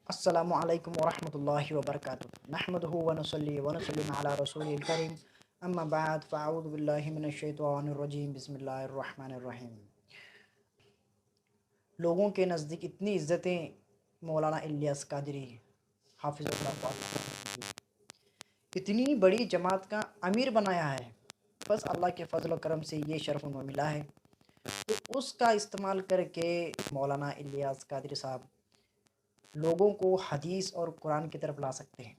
السلام علیکم ورحمۃ اللہ وبرکاتہ نحمدہ ونصلی ونسلم علی رسول الکریم اما بعد فاعوذ باللہ من الشیطان الرجیم بسم اللہ الرحمن الرحیم۔ لوگوں کے نزدیک اتنی عزتیں مولانا الیاس قادری حافظ اللہ تعالی اتنی بڑی جماعت کا امیر بنایا ہے، بس اللہ کے فضل و کرم سے یہ شرف ان کو ملا ہے، تو اس کا استعمال کر کے مولانا الیاس قادری صاحب لوگوں کو حدیث اور قرآن کی طرف لا سکتے ہیں،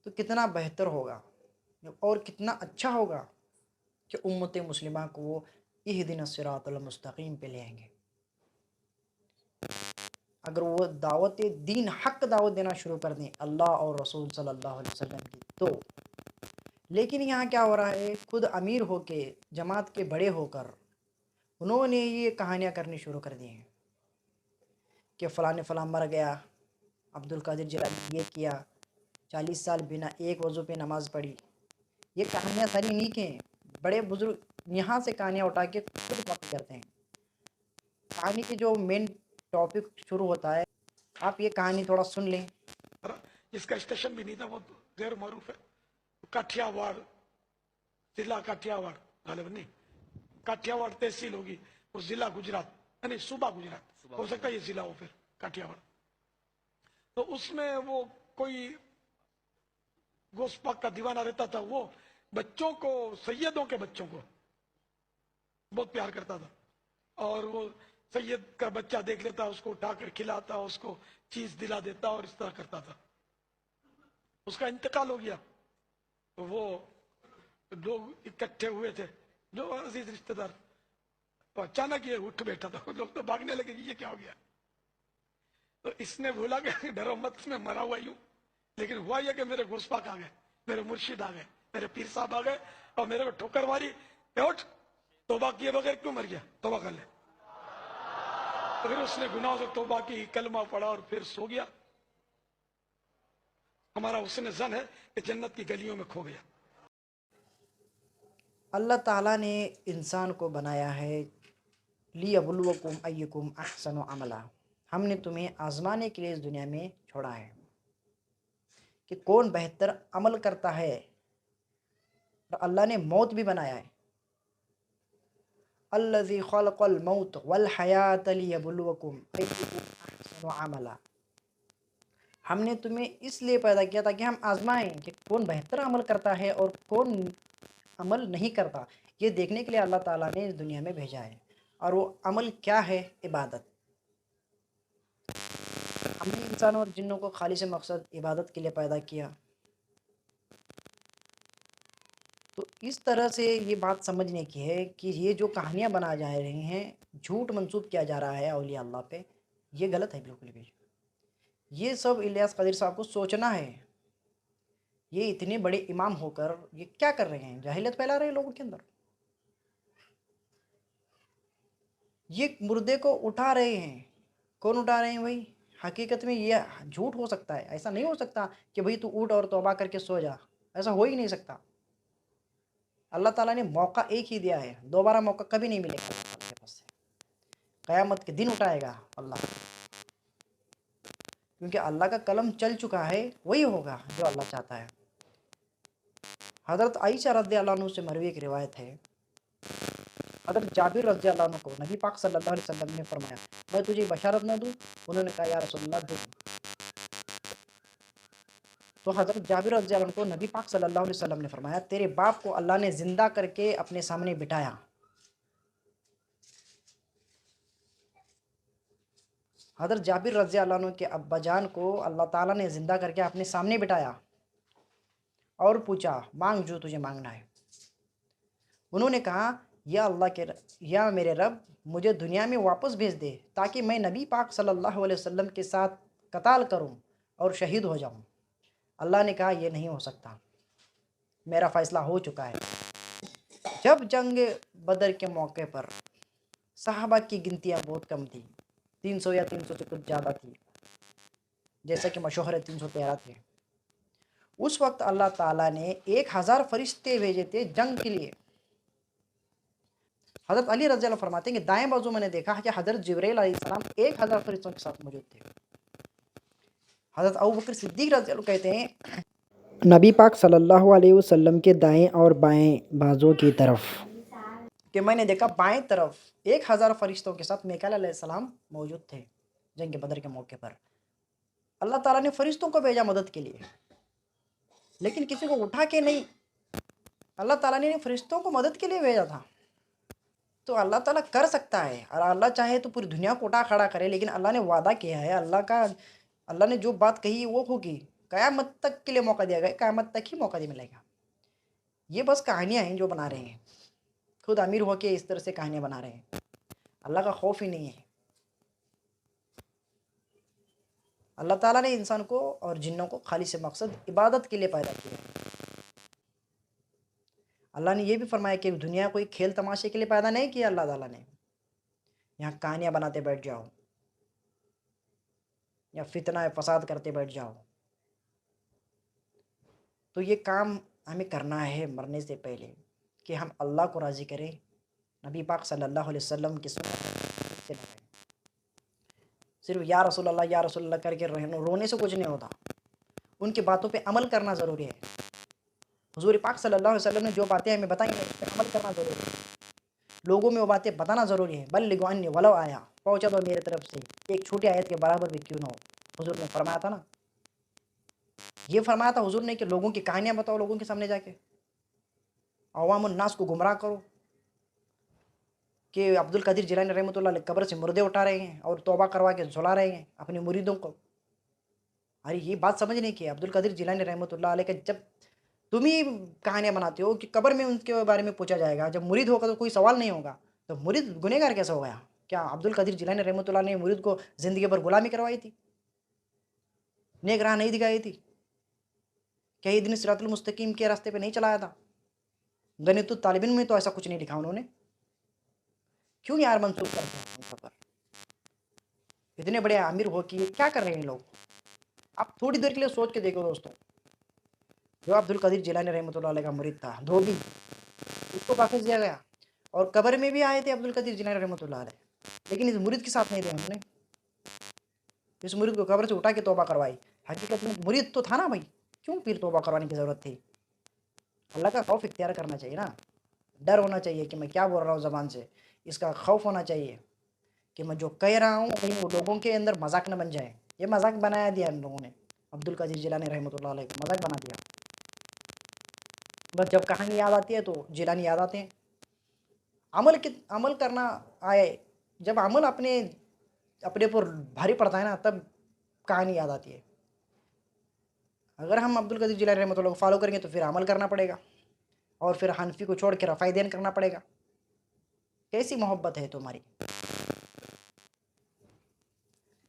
تو کتنا بہتر ہوگا اور کتنا اچھا ہوگا کہ امت مسلمہ کو وہ اہدنا الصراط المستقیم پہ لے آئیں گے۔ اگر وہ دعوت دین حق دعوت دینا شروع کر دیں اللہ اور رسول صلی اللہ علیہ وسلم کی تو، لیکن یہاں کیا ہو رہا ہے، خود امیر ہو کے جماعت کے بڑے ہو کر انہوں نے یہ کہانیاں کرنی شروع کر دی ہیں کہ فلاں نے فلاں مر گیا، عبد القادر جیلانی یہ کیا، 40 سال بنا ایک وضو پہ نماز پڑھی۔ یہ کہانیاں ساری نیک ہیں، بڑے بزرگ یہاں سے کہانیاں اٹھا کے خود کاپی کرتے ہیں۔ کہانی کے جو مین ٹاپک شروع ہوتا ہے، آپ یہ کہانی تھوڑا سن لیں۔ جس کا اسٹیشن بھی نہیں تھا وہ غیر معروف ہے، کاٹھیا واڑ ضلع کاٹھیا واڑ غالباً نہیں، کاٹھیا واڑ تحصیل ہوگی اور ضلع گجرات، یعنی صوبہ گجرات ہو سکتا ہے، یہ ضلع ہو پھر کاٹھیا واڑ۔ تو اس میں وہ کوئی گوشت پاک کا دیوانہ رہتا تھا، وہ بچوں کو، سیدوں کے بچوں کو بہت پیار کرتا تھا، اور وہ سید کا بچہ دیکھ لیتا، اس کو اٹھا کر کھلاتا، اس کو چیز دلا دیتا اور اس طرح کرتا تھا۔ اس کا انتقال ہو گیا تو وہ لوگ اکٹھے ہوئے تھے جو عزیز رشتہ دار، تو اچانک یہ اٹھ بیٹھا تھا، لوگ تو بھاگنے لگے کہ یہ کیا ہو گیا۔ تو اس نے بولا کہ ڈرو مت، میں مرا ہوا ہوں، لیکن ہوا یہ کہ میرے گوشت پاک آ گئے، میرے مرشد آ گئے، میرے پیر صاحب آ گئے اور میرے کو ٹھوکر ماری، اٹھ، توبہ کیے بغیر کیوں مر گیا، توبہ کر لے۔ تو پھر اس نے گناہوں سے توبہ کی، کلمہ پڑھا اور پھر سو گیا۔ ہمارا حسن زن ہے کہ جنت کی گلیوں میں کھو گیا۔ اللہ تعالیٰ نے انسان کو بنایا ہے لیبلوکم ایکم احسن عملا، ہم نے تمہیں آزمانے کے لیے اس دنیا میں چھوڑا ہے کہ کون بہتر عمل کرتا ہے، اور اللہ نے موت بھی بنایا ہے۔ الذی خلق الموت والحیات لیبلوکم ایکم احسن عملا، ہم نے تمہیں اس لیے پیدا کیا تاکہ ہم آزمائیں کہ کون بہتر عمل کرتا ہے اور کون عمل نہیں کرتا۔ یہ دیکھنے کے لیے اللہ تعالیٰ نے اس دنیا میں بھیجا ہے، اور وہ عمل کیا ہے؟ عبادت۔ ہم نے انسانوں اور جنوں کو خالص مقصد عبادت کے لیے پیدا کیا، تو اس طرح سے یہ بات سمجھنے کی ہے کہ یہ جو کہانیاں بنائے جا رہی ہیں، جھوٹ منسوب کیا جا رہا ہے اولیاء اللہ پہ، یہ غلط ہے بالکل بھی۔ یہ سب الیاس قادری صاحب کو سوچنا ہے، یہ اتنے بڑے امام ہو کر یہ کیا کر رہے ہیں؟ جاہلیت پھیلا رہے ہیں لوگوں کے اندر۔ یہ مردے کو اٹھا رہے ہیں، کون اٹھا رہے ہیں بھائی؟ حقیقت میں یہ جھوٹ ہو سکتا ہے، ایسا نہیں ہو سکتا کہ بھائی تو اٹھ اور توبہ کر کے سو جا، ایسا ہو ہی نہیں سکتا۔ اللہ تعالیٰ نے موقع ایک ہی دیا ہے، دوبارہ موقع کبھی نہیں ملے گا اللہ تعالیٰ کے پاس سے۔ قیامت کے دن اٹھائے گا اللہ، کیونکہ اللہ کا قلم چل چکا ہے، وہی ہوگا جو اللہ چاہتا ہے۔ حضرت عائشہ رضی اللہ عنہ سے مروی ایک روایت ہے، حضرت جابر رضی اللہ عنہ کو نبی پاک صلی اللہ علیہ وسلم نے فرمایا، میں تجھے بشارت نہ دوں؟ انہوں نے کہا یا رسول اللہ دوں۔ تو حضرت جابر رضی اللہ عنہ کو نبی پاک صلی اللہ علیہ وسلم نے فرمایا، تیرے باپ کو اللہ نے زندہ کر کے اپنے سامنے بٹھایا۔ حضرت جابر رضی اللہ عنہ کے ابا جان کو اللہ تعالیٰ نے زندہ کر کے اپنے سامنے بٹھایا اور پوچھا، مانگ جو تجھے مانگنا ہے۔ انہوں نے کہا، یا اللہ کے یا میرے رب، مجھے دنیا میں واپس بھیج دے تاکہ میں نبی پاک صلی اللہ علیہ وسلم کے ساتھ قتال کروں اور شہید ہو جاؤں۔ اللہ نے کہا، یہ نہیں ہو سکتا، میرا فیصلہ ہو چکا ہے۔ جب جنگ بدر کے موقع پر صحابہ کی گنتیاں بہت کم تھی، 300 یا 300 سے کچھ زیادہ تھی، جیسا کہ مشہور ہے 313 تھے، اس وقت اللہ تعالیٰ نے 1000 فرشتے بھیجے تھے جنگ کے لیے۔ حضرت علی رضی اللہ فرماتے ہیں کہ دائیں بازو میں نے دیکھا کہ حضرت جبرائیل علیہ السلام 1000 فرشتوں کے ساتھ موجود تھے۔ حضرت ابو بکر صدیق رضی اللہ عنہ کہتے ہیں نبی پاک صلی اللہ علیہ وسلم کے دائیں اور بائیں بازوں کی طرف کہ میں نے دیکھا بائیں طرف 1000 فرشتوں کے ساتھ میکائیل علیہ السلام موجود تھے جنگ بدر کے موقع پر۔ اللہ تعالیٰ نے فرشتوں کو بھیجا مدد کے لیے، لیکن کسی کو اٹھا کے نہیں، اللہ تعالیٰ نے فرشتوں کو مدد کے لیے بھیجا تھا۔ تو اللہ تعالیٰ کر سکتا ہے، اور اللہ چاہے تو پوری دنیا کو اٹھا کھڑا کرے، لیکن اللہ نے وعدہ کیا ہے، اللہ نے جو بات کہی وہ ہوگی، قیامت تک کے لیے موقع دیا گیا، قیامت تک ہی موقع ملے گا۔ یہ بس کہانیاں ہیں جو بنا رہے ہیں، خود امیر ہو کے اس طرح سے کہانیاں بنا رہے ہیں، اللہ کا خوف ہی نہیں ہے۔ اللہ تعالیٰ نے انسان کو اور جنوں کو خالص مقصد عبادت کے لیے پیدا کیا ہے۔ اللہ نے یہ بھی فرمایا کہ دنیا کوئی کھیل تماشے کے لیے پیدا نہیں کیا اللہ تعالیٰ نے، یہاں کہانیاں بناتے بیٹھ جاؤ یا فتنہ فساد کرتے بیٹھ جاؤ۔ تو یہ کام ہمیں کرنا ہے مرنے سے پہلے، کہ ہم اللہ کو راضی کریں، نبی پاک صلی اللہ علیہ وسلم کی سنت سے رہیں۔ صرف یا رسول اللہ کر کے رونے سے کچھ نہیں ہوتا، ان کی باتوں پہ عمل کرنا ضروری ہے۔ حضور پاک صلی اللہ علیہ وسلم نے جو باتیں ہمیں بتائیں ہیں اس پہ عمل کرنا ضروری ہے، لوگوں میں وہ باتیں بتانا ضروری ہے۔ بلغوا عنی ولو آیا، پہنچا دو میرے طرف سے ایک چھوٹی آیت کے برابر بھی کیوں نہ ہو۔ حضور نے فرمایا تھا نا، یہ فرمایا تھا حضور نے کہ لوگوں کی کہانیاں بتاؤ، لوگوں کے سامنے جا کے عوام الناس کو گمراہ کرو، کہ عبد القادر جیلانی رحمۃ اللہ علیہ قبر سے مردے اٹھا رہے ہیں اور توبہ کروا کے جلا رہے ہیں اپنے مریدوں کو۔ ارے یہ بات سمجھنے کی، عبد القادر جیلانی رحمۃ اللہ علیہ کا جب تم ہی کہانیاں بناتے ہو کہ قبر میں ان کے بارے میں پوچھا جائے گا، جب مرید ہوگا تو کوئی سوال نہیں ہوگا، تو مرید گنہگار کیسا ہو گیا؟ کیا عبد القادر جیلانی رحمۃ اللہ نے مرید کو زندگی پر غلامی کروائی تھی؟ نیک راہ نہیں دکھائی تھی؟ کیا یہ دن صراط المستقیم کے راستے پہ نہیں چلایا تھا؟ غنیۃ الطالبین میں تو ایسا کچھ نہیں لکھا انہوں نے، کیوں یار منسوخ کرتے ہیں ان پر؟ اتنے بڑے امیر ہو کہ کیا کر رہے ہیں لوگ؟ آپ تھوڑی دیر کے لیے سوچ کے دیکھو دوستوں، جو عبد القادر جیلانی رحمۃ اللہ علیہ کا مرید تھا دھوبی، اس کو واپس دیا گیا، اور قبر میں بھی آئے تھے عبد القادر جیلانی رحمۃ اللہ علیہ، لیکن اس مرید کے ساتھ نہیں رہے انہوں نے، اس مرید کو قبر سے اٹھا کے توبہ کروائی۔ حقیقت میں مرید تو تھا نا بھائی، کیوں پھر توبہ کروانے کی ضرورت تھی؟ اللہ کا خوف اختیار کرنا چاہیے نا، ڈر ہونا چاہیے کہ میں کیا بول رہا ہوں زبان سے، اس کا خوف ہونا چاہیے کہ میں جو کہہ رہا ہوں کہیں وہ لوگوں کے اندر مذاق نہ بن جائے۔ یہ مذاق بنایا دیا ان لوگوں نے، عبد القادر جیلانی رحمۃ اللہ علیہ کو مذاق بنا دیا۔ بس جب کہانی یاد آتی ہے تو جیلانی یاد آتے ہیں۔ عمل کرنا آئے، جب عمل اپنے پر بھاری پڑتا ہے نا تب کہانی یاد آتی ہے۔ اگر ہم عبد القادر جیلانی رحمۃ اللہ کو فالو کریں گے تو پھر عمل کرنا پڑے گا، اور پھر حنفی کو چھوڑ کے رفاعی دین کرنا پڑے گا۔ کیسی محبت ہے تمہاری،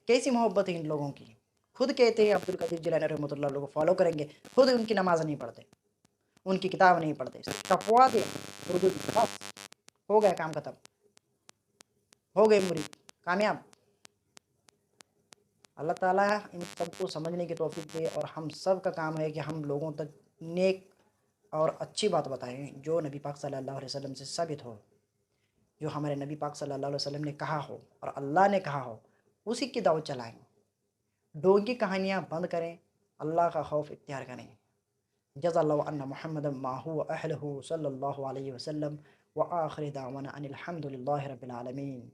کیسی محبت ہے ان لوگوں کی؟ خود کہتے ہیں عبد القادر جیلانی رحمۃ اللہ کو فالو کریں گے، خود ان کی نماز نہیں پڑھتے، ان کی کتاب نہیں پڑھتے، تقوا دے اردو کی، بس ہو گیا کام ختم، ہو گئے مرید کامیاب۔ اللہ تعالیٰ ان سب کو سمجھنے کی توفیق دے، اور ہم سب کا کام ہے کہ ہم لوگوں تک نیک اور اچھی بات بتائیں جو نبی پاک صلی اللہ علیہ وسلم سے ثابت ہو، جو ہمارے نبی پاک صلی اللہ علیہ وسلم نے کہا ہو اور اللہ نے کہا ہو، اسی کی دعوت چلائیں، ڈونگی کہانیاں بند کریں، اللہ کا خوف اختیار کریں۔ جزا اللہ ان محمد ما هو اہلہ صلی اللہ علیہ وسلم، وآخر دعوانا ان الحمد للہ رب العالمین۔